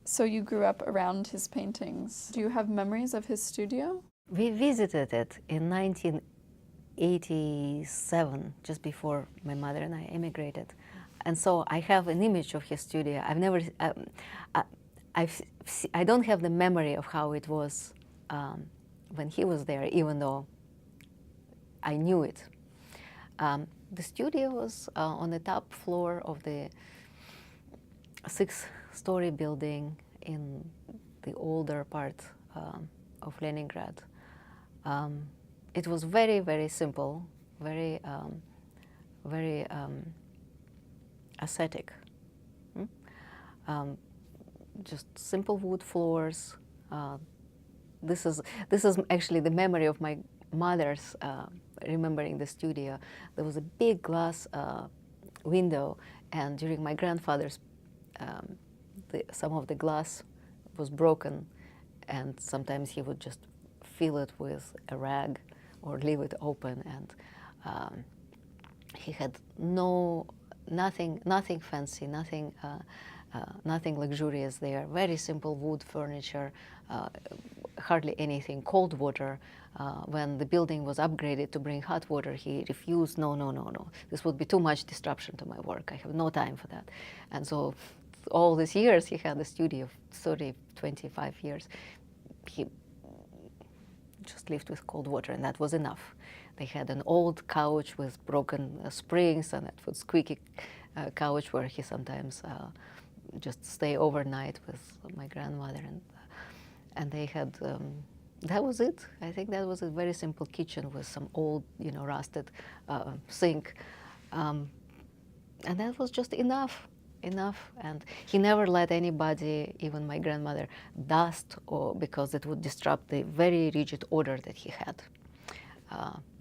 So you grew up around his paintings. Do you have memories of his studio? We visited it in 1987, just before my mother and I immigrated. And so I have an image of his studio. I've never, I don't have the memory of how it was when he was there, even though I knew it. The studio was on the top floor of the 6-story building in the older part of Leningrad. It was very, very simple, very, very ascetic. Just simple wood floors. This is actually the memory of my mother's remembering the studio. There was a big glass window, and during my grandfather's, some of the glass was broken, and sometimes he would just fill it with a rag or leave it open, and he had nothing fancy, nothing luxurious there. Very simple wood furniture, hardly anything. Cold water. When the building was upgraded to bring hot water, he refused. No. This would be too much disruption to my work. I have no time for that. And so all these years, he had a studio, 30, 25 years. He just lived with cold water, and that was enough. They had an old couch with broken springs, and it was squeaky couch where he sometimes just stay overnight with my grandmother, and they had. That was it. I think that was a very simple kitchen with some old, rusted sink, and that was just enough. And he never let anybody, even my grandmother, dust, or because it would disrupt the very rigid order that he had,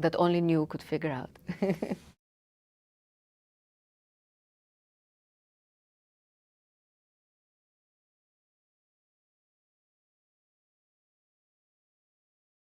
that only New could figure out.